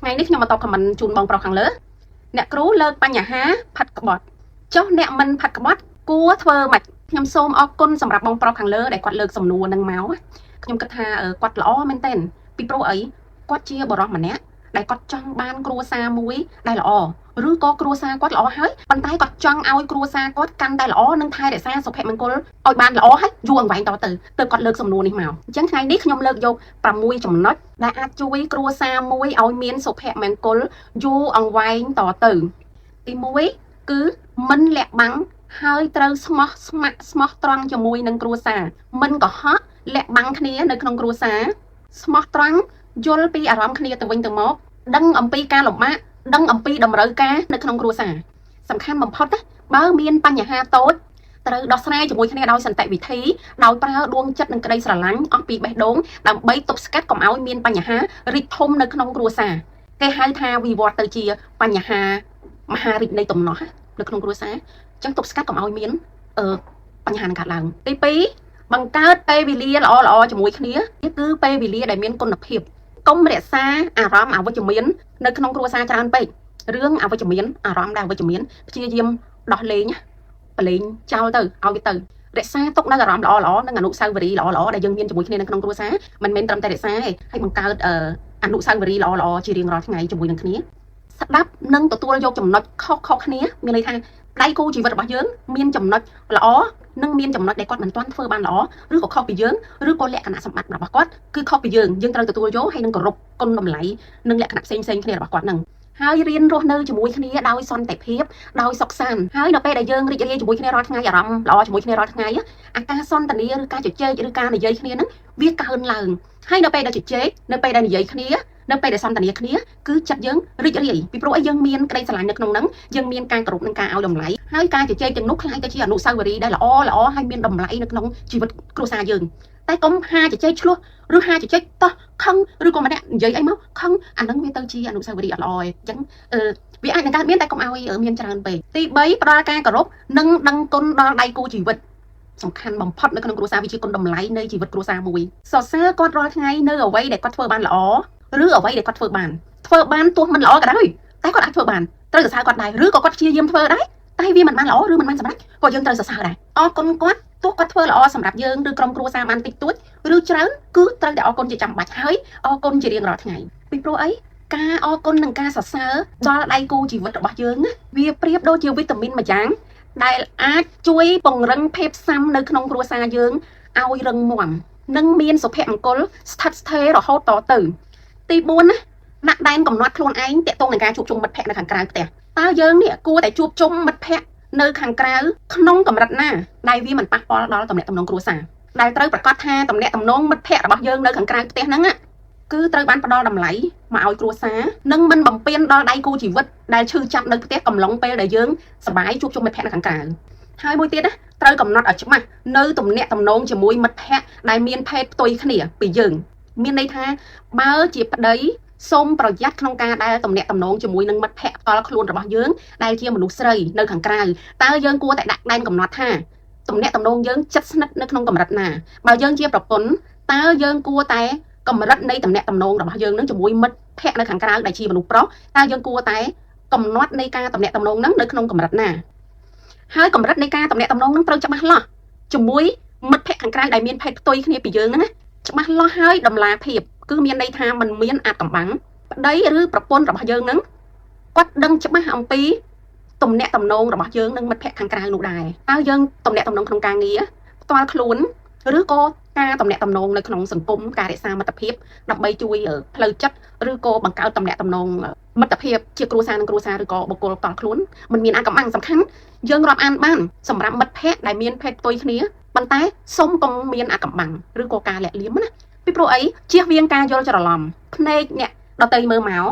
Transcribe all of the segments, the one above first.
ថ្ងៃនេះខ្ញុំមកតបខមមិនជូនបងប្រុសខាងលើអ្នកគ្រូលើកបញ្ហាផាត់ក្បត់ចុះអ្នកមិនផាត់ក្បត់គួរធ្វើម៉េចខ្ញុំសូមអរគុណសម្រាប់បងប្រុសខាងលើដែលគាត់លើកសំណួរនឹងមកខ្ញុំគិតថាគាត់ល្អមែនទែនពីព្រោះអីគាត់ជាបរិសម្នាក់ដែលគាត់ចង់បានគ្រួសារមួយដែលល្អឬក៏គ្រួសារគាត់ល្អហើយប៉ុន្តែគាត់ចង់ឲ្យគ្រួសារគាត់កាន់តែល្អនិងថែរក្សាសុភមង្គលឲ្យបានល្អហើយយូរអង្វែងតទៅគាត់លើកសំណួរនេះមកអញ្ចឹងថ្ងៃនេះខ្ញុំលើកយក6ចំណុចដែលអាចជួយគ្រួសារមួយឲ្យមានសុភមង្គលយូរអង្វែងតទៅទី1គឺមិនលាក់បាំងហើយត្រូវស្មោះស្ម័គ្រស្មោះត្រង់ជាមួយនឹងគ្រួសារមិនកុហកលាក់បាំងគ្នានៅក្នុងគ្រួសារស្មោះត្រង់យល់ពីអារម្មណ៍គ្នាទៅវិញទៅមកដឹងអំពីការលំបាកដឹងអំពីតម្រូវការនៅក្នុងគ្រួសារសំខាន់បំផុតបើមានបញ្ហាតូចត្រូវដោះស្រាយជាមួយគ្នាដោយសន្តិវិធីដោយប្រើដួងចិត្តនិងក្តីស្រឡាញ់អស់ពីបេះដូងដើម្បីទប់ស្កាត់កុំឲ្យមានបញ្ហារីកធំនៅក្នុងគ្រួសារគេហៅថាវិវត្តទៅជាបញ្ហាមហារីកនៃទំនាស់នៅក្នុងគ្រួសារអញ្ចឹងទប់ស្កាត់កុំឲ្យមានបញ្ហានឹងកើតឡើងទី2បង្កើតពេលវេលាល្អៗជាមួយគ្នានេះគឺពេលវេលាដែលមានគុណភាពកុំរក្សាអារម្មណ៍អវិជ្ជមាននៅក្នុងគ្រួសារច្រើនពេករឿងអវិជ្ជមានអារម្មណ៍ដែលអវិជ្ជមានព្យាយាមដោះលែងបលែងចោលទៅឲ្យវាទៅរក្សាទុកនៅអារម្មណ៍ល្អៗនិងអនុស្សាវរីយ៍ល្អៗដែលយើងមានជាមួយគ្នានៅក្នុងគ្រួសារមិនមែនត្រឹមតែរក្សាទេហើយបង្កើតអនុស្សាវរីយ៍ល្អៗជារៀងរាល់ថ្ងៃជាមួយនឹងគ្នាស្ដាប់និងទទួលយកចំណុចខុសៗគ្នាមានន័យថាដៃគូជីវិតរបស់យើងមានចំណុចល្អនិងមានចំណុចដែលគាត់មិនទាន់ធ្វើបានល្អឬក៏ខុសពីយើងឬក៏លក្ខណៈសម្បត្តិរបស់គាត់គឺខុសពីយើងត្រូវទទួលយកហើយនឹងគោរពគុណតម្លៃនិងលក្ខណៈផ្សេងៗគ្នារបស់គាត់នឹងហើយរៀនរស់នៅជាមួយគ្នាដោយសន្តិភាពដោយសុខសាន្តហើយនៅពេលដែលយើងរីករាយជាមួយគ្នារាល់ថ្ងៃអារម្មណ៍ល្អជាមួយគ្នារាល់ថ្ងៃអាការសន្ទនាឬការជជែកឬការនិយាយគ្នានឹងវាកើនឡើងហើយនៅពេលដែលជជែកនៅពេលដែលនិយាយគ្នានៅពេលដែលសន្ទនាគ្នាគឺចិត្តយើងរីករាយពីព្រោះអីយើងមានក្តីស្រឡាញ់នៅក្នុងហ្នឹងយើងមានការគោរពនិងការឲ្យតម្លៃហើយការជជែកទាំងនោះខ្លាយទៅជាអនុស្សាវរីយ៍ដែលល្អហើយមានតម្លៃនៅក្នុងជីវិតគ្រួសារយើងតែកុំហាជជែកឆ្លោះឬហាជជែកតោះខឹងឬក៏ម្នាក់និយាយអីមកខឹងអាហ្នឹងវាទៅជាអនុស្សាវរីយ៍អត់ល្អទេអញ្ចឹងវាអាចនឹងកើតមានតែកុំឲ្យមានច្រើនពេកទី3ផ្ដល់ការគោរពនិងដឹងគុណដល់ដៃគូជីវិតសំខាន់បំផុតនៅក្នុងគ្រួសារវាជាគុណតម្លៃនៃជីវិតគ្រួសារមួយសរសើរគាត់រាល់ថ្ងៃនៅអ្វីដែលគាត់ធ្វើបានល្អឬអ្វីដែលគាត់ធ្វើបានទោះមិនល្អក៏ដោយតែគាត់អាចធ្វើបានត្រូវសរសើរគាត់ដែរឬក៏គាត់ព្យាយាមធ្វើដែរតែវាមិនបានល្អឬមិនបានសម្រេចក៏យើងត្រូវសរសើរដែរអរគុណគាត់ទោះគាត់ធ្វើល្អសម្រាប់យើងឬក្រុមគ្រួសារបានតិចតួចឬច្រើនគឺត្រូវតែអរគុណជាចាំបាច់ហើយអរគុណជារៀងរាល់ថ្ងៃពីព្រោះអីការអរគុណនិងការសរសើរដល់ដៃគូជីវិតរបស់យើងវាប្រៀបដូចជាវីតាមីនមួយយ៉ាងដែលអាចជួយពង្រឹងភាពស៊ាំនៅក្នុងគ្រួសារយើងឲ្យរឹងមាំនិងមានសុភមង្គលស្ថិតស្ថេររហូតតទៅទី4ដាក់ដែនកំណត់ខ្លួនឯងទាក់ទងនឹងការជួបជុំមិត្តភ័ក្តិនៅខាងក្រៅផ្ទះតើយើងនេះគួរតែជួបជុំមិត្តភ័ក្តិនៅខាងក្រៅក្នុងកម្រិតណាដែលវាមិនប៉ះពាល់ដល់ទំនាក់ទំនងគ្រួសារដែលត្រូវប្រកាសថាទំនាក់ទំនងមិត្តភ័ក្តិរបស់យើងនៅខាងក្រៅផ្ទះហ្នឹងគឺត្រូវបានផ្ដល់តម្លៃមកឲ្យគ្រួសារនិងមិនបំពេញដល់ដៃគូជីវិតដែលឈឺចាប់នៅផ្ទះកំឡុងពេលដែលយើងសប្បាយជួបជុំមិត្តភ័ក្តិនៅខាងក្រៅហើយមួយទៀតត្រូវកំណត់ឲ្យច្បាស់នៅទំនាក់ទំនងជាមួយមិត្តភ័ក្តិដែលមានភេទផ្ទុយគ្នាពីយើងមានន័យថាបើជាប្តីសូមប្រយ័ត្នក្នុងការដែលទំនាក់ទំនងជាមួយនឹងមិត្តភ័ក្តិផ្ទាល់ខ្លួនរបស់យើងដែលជាមនុស្សស្រីនៅខាងក្រៅតើយើងគួរតែដាក់ដែនកំណត់ថាទំនាក់ទំនងយើងជិតស្និទ្ធនៅក្នុងកម្រិតណាបើយើងជាប្រពន្ធតើយើងគួរតែកម្រិតនៃទំនាក់ទំនងរបស់យើងនឹងជាមួយមិត្តភ័ក្តិនៅខាងក្រៅដែលជាមនុស្សប្រុសតើយើងគួរតែកំណត់នៃការទំនាក់ទំនងនឹងនៅក្នុងកម្រិតណាហើយកម្រិតនៃការទំនាក់ទំនងនឹងត្រូវច្បាស់លាស់ជាមួយមិត្តភ័ក្តិខាងក្រៅដែលមានភេទផ្ទុយគ្នាពីយើងណាច្បាស់លាស់ហើយតម្លាភាពគឺមានន័យថាมันមានអាថ៌កំបាំងប្តីឬប្រពន្ធរបស់យើងនឹងគាត់ដឹងច្បាស់អំពីទំនាក់ទំនងរបស់យើងនិងមិត្តភ័ក្តិខាងក្រៅនោះដែរតើយើងទំនាក់ទំនងក្នុងការងារផ្ទាល់ខ្លួនឬក៏ការទំនាក់ទំនងនៅក្នុងសង្គមការរក្សាមិត្តភាពដើម្បីជួយផ្លូវចិត្តឬក៏បង្កើតទំនាក់ទំនងមិត្តភាពជាគ្រួសារនិងគ្រួសារឬក៏បុគ្គលផ្ទាល់ខ្លួនมันមានអាថ៌កំបាំងសំខាន់យើងរាប់អានបានសម្រាប់មិត្តភ័ក្តិដែលមានភេទផ្ទុយគ្នាប៉ុន្តែសូមកុំមានអាថ៌កំបាំងឬក៏ការលាក់លៀមណាពីព្រោះអីជៀសវាងការយល់ច្រឡំភ្នែកអ្នកដតីមើលមក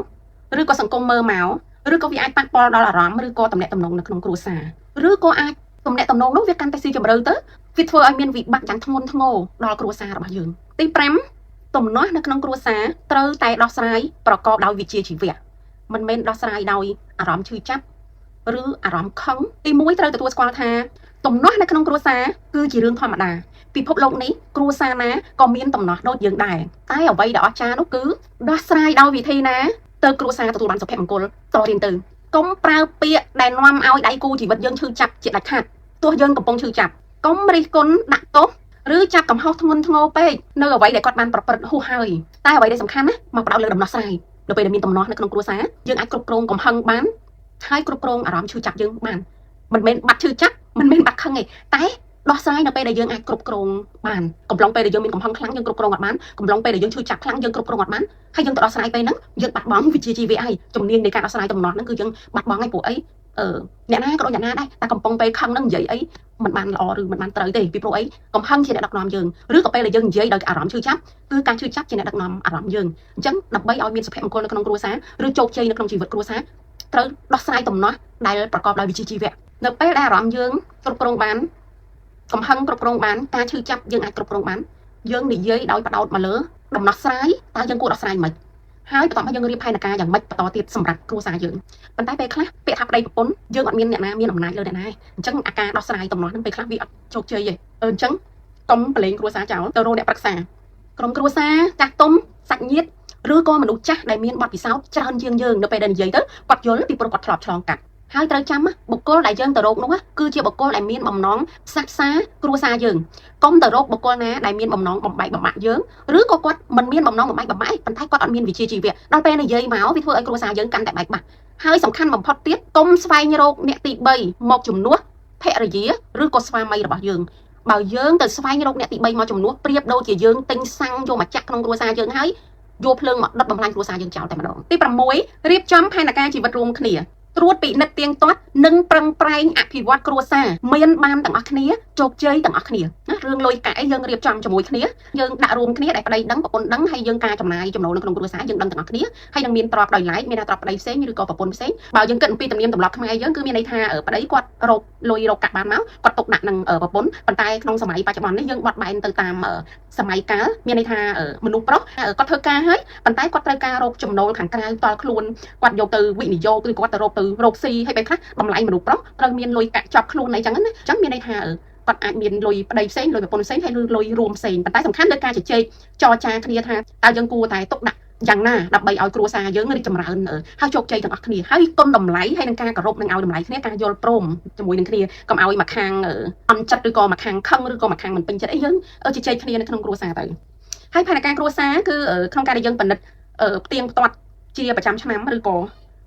ឬក៏សង្គមមើលមកឬក៏វាអាចប៉ះពាល់ដល់អារម្មណ៍ឬក៏ទំនាក់ទំនងនៅក្នុងគ្រួសារឬក៏អាចទំនាក់ទំនងនោះវាកាន់តែស៊ីជម្រៅទៅវាធ្វើឲ្យមានវិបត្តិយ៉ាងធ្ងន់ធ្ងរដល់គ្រួសាររបស់យើងទី5ទំនាស់នៅក្នុងគ្រួសារត្រូវតែដោះស្រាយប្រកបដោយវិជ្ជាជីវៈមិនមែនដោះស្រាយដោយអារម្មណ៍ឈឺចាប់ឬអារម្មណ៍ខឹងទី1ត្រូវទទួលស្គាល់ថាទំនាស់នៅក្នុងគ្រួសារគឺជារឿងធម្មតាពិភពលោកនេះគ្រួសារណាក៏មានទំនាស់ដូចយើងដែរតែអ្វីដែលអស្ចារ្យនោះគឺដោះស្រាយដោយវិធីណា ទៅគ្រួសារទទួលបានសុភមង្គលតរៀងទៅកុំប្រើពាក្យដែលនាំឲ្យដៃគូជីវិតយើងឈឺចាប់ជាដាច់ខាតទោះយើងកំពុងឈឺចាប់កុំរិះគន់ដាក់ទោសឬចាប់កំហុសធ្ងន់ធ្ងរពេកនៅអ្វីដែលគាត់បានប្រព្រឹត្តហួសហើយតែអ្វីដែលសំខាន់ណាមកផ្ដោតលើដំណោះស្រាយនៅពេលដែលមានដំណោះនៅក្នុងគ្រួសារយើងអាចគ្រប់គ្រងកំហឹងបានហើយគ្រប់គ្រងអារម្មណ៍ឈឺចាប់យើងបានមិនមែនបាត់ឈឺចាប់មិនមែនបាត់ខឹងទេតែដោះស្រាយនៅពេលដែលយើងអាចគ្រប់គ្រងបានកំឡុងពេលដែលយើងមានកំហឹងខ្លាំងយើងគ្រប់គ្រងអត់បានកំឡុងពេលដែលយើងឈឺចាប់ខ្លាំងយើងគ្រប់គ្រងអត់បានហើយយើងទៅដោះស្រាយពេលហ្នឹងយើងបាត់បង់វិជ្ជាជីវៈហើយជំនាញនៃការដោះស្រាយដំណោះហ្នឹងគឺយើងបាត់បង់ហើយព្រោះអីអ្នកណាក៏ដូចអ្នកណាដែរតែកំពុងពេលខឹងហ្នឹងនិយាយអីមិនបានល្អឬមិនបានត្រូវទេពីព្រោះអីកំហឹងជាអ្នកដឹកនាំយើងឬក៏ពេលដែលយើងនិយាយដោយអារម្មណ៍ឈឺចាប់គឺការឈឺចាប់ជាអ្នកដឹកនាំអារម្មណ៍យើងអញ្ចឹងដើម្បីឲ្យមានសុភមង្គលនៅក្នុងគ្រួសារឬជោគជ័យនៅក្នុងជីវិតគ្រួសារត្រូវដោះស្រាយដំណោះដែលប្រកបដោយវិជ្ជាជីវៈនៅពេលដែលអារម្មណ៍យើងគ្រប់គ្រងបានកំហឹងគ្រប់គ្រងបានការឈឺចាប់យើងអាចគ្រប់គ្រងបានយើងនិយាយដោយបដោតមកលើដំណោះស្រាយតើយើងគួរដោះស្រាយមិនហើយបន្ទាប់មកយើងរៀបផែនការយ៉ាងម៉េចបន្តទៀតសម្រាប់គ្រួសារយើងប៉ុន្តែពេលខ្លះពាក្យថាប្តីប្រពន្ធយើងអត់មានអ្នកណាមានអំណាចលើអ្នកណាអញ្ចឹងអាការដោះស្រាយដំណោះហ្នឹងពេលខ្លះវាអត់ជោគជ័យទេអញ្ចឹងកុំប្រឡែងគ្រួសារចោលទៅរកអ្នកប្រឹក្សាក្រុមគ្រួសារចាស់ទុំសាច់ញាតិឬក៏មនុស្សចាស់ដែលមានបទពិសោធន៍ច្រើនជាងយើងនៅពេលដែលនិយាយទៅគាត់យល់ពីព្រោះគាត់ធ្លាប់ឆ្លងកាត់ហើយត្រូវចាំបុគ្គលដែលយើងទៅរកនោះគឺជាបុគ្គលដែលមានបំណងផ្សះផ្សាគ្រួសារយើងកុំទៅរកបុគ្គលណាដែលមានបំណងបំបែកបំបាក់យើងឬក៏គាត់មិនមានបំណងបំបែកបំបាក់ប៉ុន្តែគាត់អត់មានវិជ្ជាជីវៈដល់ពេលនិយាយមកវាធ្វើឲ្យគ្រួសារយើងកាន់តែបែកបាក់ហើយសំខាន់បំផុតទៀតកុំស្វែងរកអ្នកទី3មកជំនួសភរិយាឬក៏ស្វាមីរបស់យើងបើយើងទៅស្វែងរកអ្នកទី3មកជំនួសប្រៀបដូចជាយើងទិញសាំងយកមកចាក់ក្នុងគ្រួសារយើងហើយយកភ្លើងមកដុតបំផ្លាញគ្រួសារយើងចោលតែម្ដងទី6រៀបចំផែនការជីវិតរួមគ្នាត្រួតពិនិត្យទៀងទាត់និងប្រឹងប្រែងអភិវឌ្ឍគ្រួសារមានបានទាំងអស់គ្នាជោគជ័យទាំងអស់គ្នាណារឿងលុយកាក់អីយើងរៀបចំជាមួយគ្នាយើងដាក់រួមគ្នាដែលប្តីដឹងប្រពន្ធដឹងហើយយើងការចំណាយចំណូលនៅក្នុងគ្រួសារយើងដឹងទាំងអស់គ្នាហើយនឹងមានទ្រព្យដោយឡែកមានទ្រព្យប្តីផ្សេងឬក៏ប្រពន្ធផ្សេងបើយើងគិតអំពីទំនៀមទម្លាប់ខ្មែរយើងគឺមានន័យថាប្តីគាត់រកលុយរកកាក់បានមកគាត់ទុកដាក់នឹងប្រពន្ធប៉ុន្តែក្នុងសម័យបច្ចុប្បន្ននេះយើងបត់បែនទៅតាមសម័យកាលមានន័យថាមនុស្សប្រុសគាត់ធ្វើការហើយប៉ុន្តែគាត់ត្រូវការរកចំណូលខាងក្រៅផ្ទាល់ខ្លួនគាត់យកទៅវិនិយោគឬគាត់ទៅរកស៊ីហើយពេលខ្លះតម្លៃមនុស្សប្រុសត្រូវមានលុយកាក់ជាប់ខ្លួនអីចឹងណាអញ្ចឹងមានន័យថាគាត់អាចមានលុយប្តីផ្សេងលុយប្រពន្ធផ្សេងហើយលុយរួមផ្សេងប៉ុន្តែសំខាន់លើការជជែកចរចាគ្នាថាតើយើងគួរតែទុកដាក់យ៉ាងណាដើម្បីឲ្យគ្រួសារយើងរីកចម្រើនហើយជោគជ័យទាំងអស់គ្នាហើយគុណតម្លៃហើយនឹងការគោរពនឹងឲ្យតម្លៃគ្នាការយល់ព្រមជាមួយនឹងគ្នាកុំឲ្យមកខាងអន់ចិត្តឬក៏មកខាងខឹងឬក៏មកខាងមិនពេញចិត្តអីយើងជជែកគ្នានៅក្នុងគ្រួសារទៅហើយផែនការគ្រួសារគឺក្នុងការដែលយើងពិនិត្យផ្ទៀងផ្ទាត់ជាប្រចាំឆ្នាំឬក៏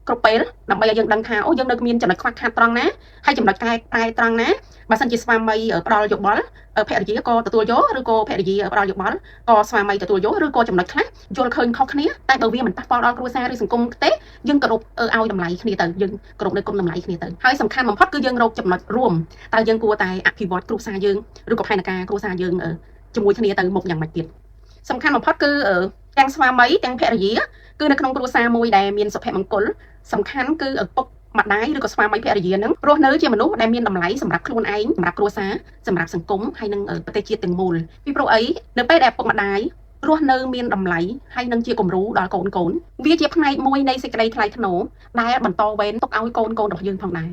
គ្រប់ពេលដើម្បីឲ្យយើងដឹងថាអូយើងនៅមានចំណុចខ្វះខាតត្រង់ណាហើយចំណុចកែប្រែត្រង់ណាបើសិនជាស្វាមីផ្ដល់យោបល់ភរិយាក៏ទទួលយកឬក៏ភរិយាផ្ដល់យោបល់ក៏ស្វាមីទទួលយកឬក៏ចំណុចខ្លះយល់ឃើញខុសគ្នាតែបើវាមិនប៉ះពាល់ដល់គ្រួសារឬសង្គមទេយើងគោរពឲ្យតម្លៃគ្នាទៅយើងគោរពនៅគុណតម្លៃគ្នាទៅហើយសំខាន់បំផុតគឺយើងរកចំណុចរួមតើយើងគួរតែអភិវឌ្ឍគ្រួសារយើងឬក៏ផែនការគ្រួសារយើងជាមួយគ្នាទៅមុខយ៉ាងម៉េចទៀតសំខាន់បំផុតគឺទាំងស្វាមីទាំងភរិយាគឺនៅក្នុងគ្រួសារមួយដែលមានសុភមង្គលសំខាន់គឺឪពុកម្ដាយឬក៏ស្វាមីភរិយានឹងរស់នៅជាមនុស្សដែលមានតម្លៃសម្រាប់ខ្លួនឯងសម្រាប់គ្រួសារសម្រាប់សង្គមហើយនឹងប្រទេសជាតិទាំងមូលពីព្រោះអីនៅពេលដែលឪពុកម្ដាយរស់នៅមានតម្លៃហើយនឹងជាគំរូដល់កូនវាជាផ្នែកមួយនៃសេចក្តីថ្លៃថ្នូរដែលបន្តវេនទុកឲ្យកូនរបស់យើងផងដែរ